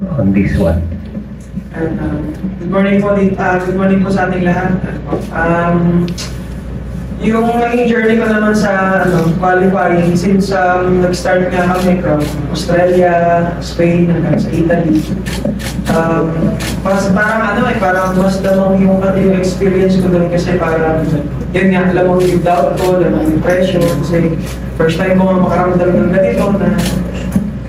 on this one. Good morning po sa ating lahat. Yung naging journey ko naman sa qualifying since nag-start nga kami from Australia, Spain, hanggang sa Italy. Parang mas damang yung experience ko doon kasi parang yun nga, alam mo yung doubt ko, alam mo yung pressure kasi first time ko makaramdam ng ganito na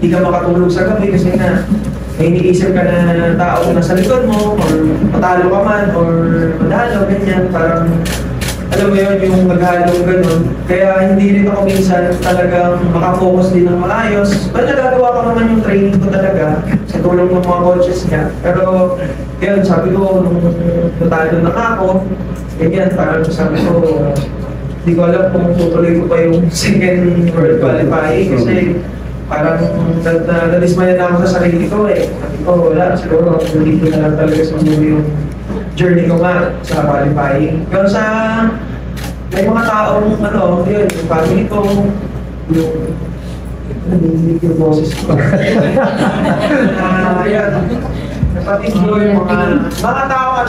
hindi ka makatulog sa gabi kasi nga may iniisip ka na tao na sa likod mo or matalo ka man or madalo, ganyan, parang alam mo yun, yung maghalong gano'n. Kaya hindi rin ako minsan talagang makafocus din ng maayos. But nagagawa ko naman yung training ko talaga sa tulong ng mga coaches niya. Pero yun, sabi ko, nung natalo na ako, ganyan, parang sabi ko, hindi ko alam kung tutuloy ko pa yung second world qualifying kasi parang nadismaya na ako sa sarili ko eh. Sabi ko, wala, siguro hindi ko na lang talaga sa yung journey ko nga sa qualifying. Pero sa may mga taong yun, yung family ko, yung boses ko. Yan, kapatid ko yung mga tao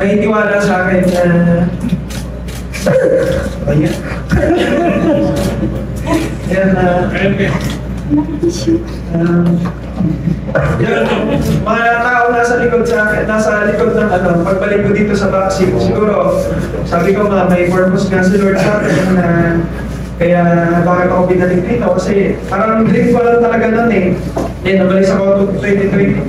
may tiwala sa akin ayan. Yan, mga tao nasa likod ng pagbalik ko dito sa vaccine, siguro, sabi ko nga, may purpose nga si Lord sa akin na kaya bakit ako binalik dito kasi parang dream ko lang talaga nun eh. Then, nabalik ako 2022,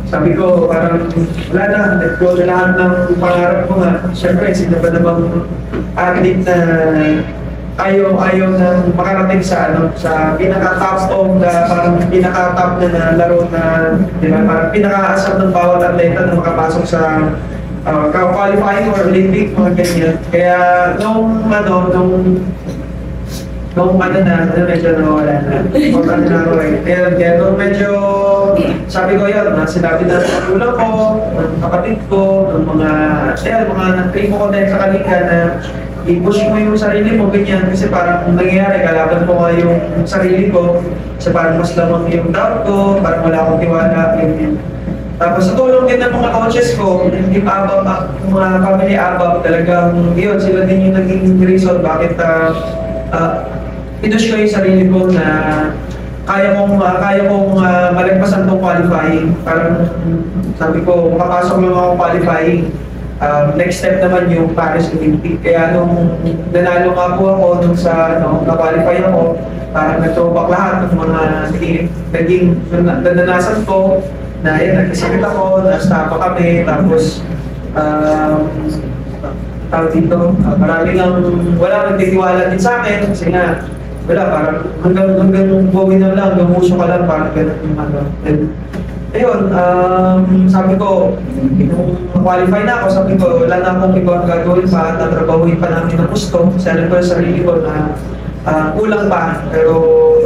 sabi ko parang wala na, let go na lahat ng pangarap ko nga. Siyempre, sino ba namang athlete na ayaw na makarating sa sa pinaka-top of the parang pinaka-top na laro na, di ba, parang pinaka-asam ng bawat atleta na makapasok sa qualifying or Olympic, mga ganyan. Kaya nung medyo nawala na. Importante na ako eh. Kaya nung medyo, sabi ko yun, sinabi na sa magulang ko, ng kapatid ko, ng mga nag-train ko din sa kanila na i-push mo yung sarili mo, ganyan. Kasi parang nangyayari, kalaban ko nga yung sarili ko. Kasi parang mas lamang yung doubt ko, parang wala akong tiwala, ganyan. Tapos sa tulong din ng mga coaches ko, yung team ABAP, mga family ABAP, talagang yun, sila din yung naging reason bakit pinush ko yung sarili ko na kaya kong malagpasan tong qualifying. Parang sabi ko, makapasok lang ako qualifying. Next step naman yung Paris Olympic. Kaya nung nanalo nga po ako nung sa na-qualify ako, parang nag-throwback lahat ng mga naging nananasan ko na yun, nag-isipit ako, na-stop kami, tapos tawag dito, marami lang wala nagtitiwala din sa akin kasi nga wala, parang hanggang buwi na lang, hanggang muso ka lang, parang gano'n yung ayun, sabi ko, nung qualify na ako, sabi ko, wala na akong ibang gagawin pa, tatrabahuin pa namin ng gusto. Kasi alam ko yung sarili ko na kulang pa, pero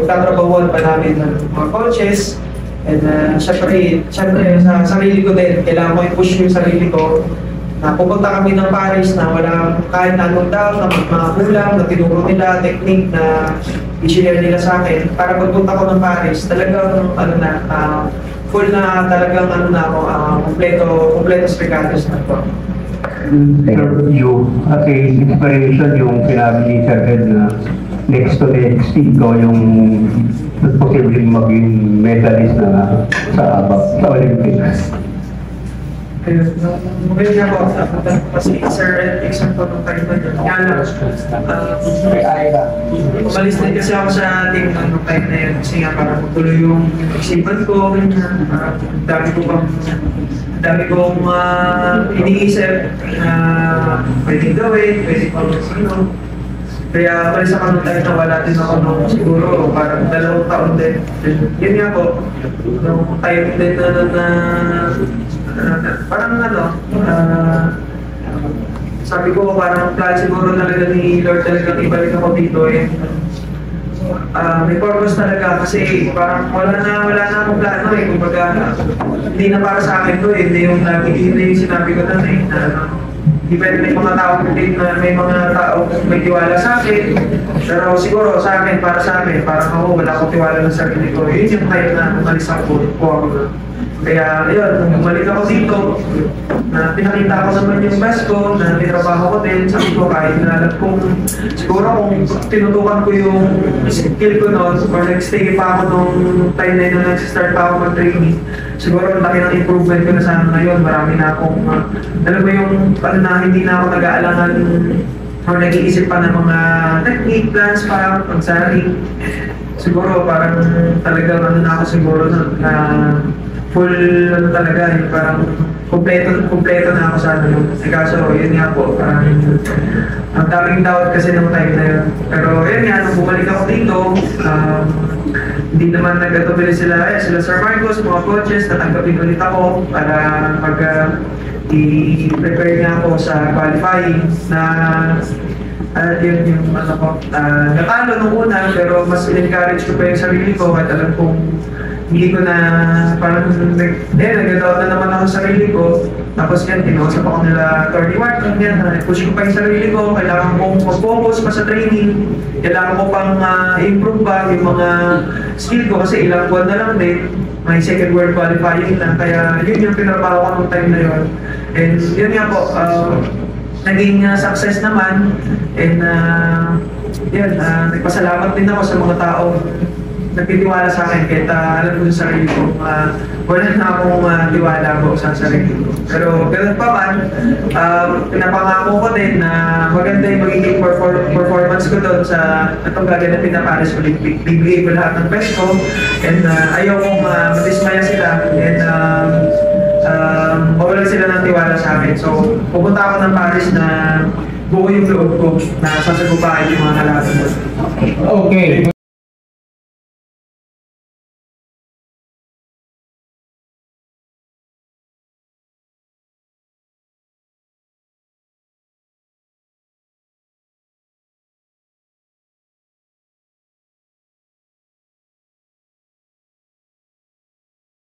tatrabahuan pa namin ng mga coaches. And syempre, sa sarili ko din, kailangan ko i-push yung sarili ko na pupunta kami ng Paris na wala kahit na anong daw, na mga kulang, na tinuro nila, technique na i-share nila sa akin. Para pagpunta ko ng Paris, talagang full na talagang kompleto spectators na po. You, as a inspiration, yung sinabi ni Sir Ed na next to next ikaw yung posibleng maging medalist na sa ABAP, sa Olympics. Magaling nga po, kasi Sir Ed, example ng time na yun. Umalis din kasi ako sa team ng time na yun kasi nga parang tuloy yung isipan ko, dami kong iniisip na pwedeng gawin, pwedeng pag-sino. Kaya umalis ako ng time na wala din ako nung siguro parang 2 taon din. Yun nga po, nung time din na parang sabi ko parang plan siguro talaga ni Lord talaga ibalik ako dito eh. May purpose talaga kasi parang wala na akong plano eh. Kumbaga, hindi na para sa akin to eh. Hindi yung sinabi ko na eh. depende may mga tao din na may mga tao may tiwala sa akin. Pero siguro sa akin, parang ako wala akong tiwala ng sarili ko. Yun yung kaya na umalis ako po. Kaya ayun, nung bumalik ako dito, na pinakita ko naman yung best ko, na tinrabaho ko din, sabi ko kahit na alam kong siguro kung tinutukan ko yung skill ko noon, or nag-stay pa ako nung time na yun na nag-start pa ako mag-training, siguro ang laki ng improvement ko na sana ngayon, marami na akong, alam mo yung, ano na, hindi na ako nag-aalangan or nag-iisip pa ng mga technique, plans pa, pag-sari. Siguro parang talagang ano na ako siguro na full ano talaga, yung parang kompleto na ako sa ano yun. Kaso yun nga po, parang ang daming doubt kasi ng time na yun. Pero yun nga, nung bumalik ako dito, hindi naman nagkatubili sila Sir Marcos, mga coaches, natanggapin ulit ako para i-prepare niya ako sa qualifying na yun yung ano ko, natalo nung una, pero mas encourage ko pa yung sarili ko at alam kong hindi ko na parang nag-doubt na naman ako sa sarili ko. Tapos yan, tinausap ako nila Attorney Martin, yan, push ko pa yung sarili ko, kailangan kong mag-focus pa sa training, kailangan ko pang improve pa yung mga skill ko kasi ilang buwan na lang din, may second world qualifying na, kaya yun yung pinarapaw ko nung time na yun. And yun nga po, naging success naman, and yun, nagpasalamat din ako sa mga tao nagtitiwala sa akin kahit alam ko sa sarili ko, wala na akong tiwala ko sa sarili ko. Pero ganun pa man, pinapangako ko din na maganda yung magiging performance ko doon sa itong gaganapin na Paris Olympic. Bibigay ko lahat ng best ko, and ayaw kong matismaya sila, and mawalan sila ng tiwala sa akin. So, pupunta ako ng Paris na buo yung loob ko na sasagupain yung mga kalaban ko. Okay.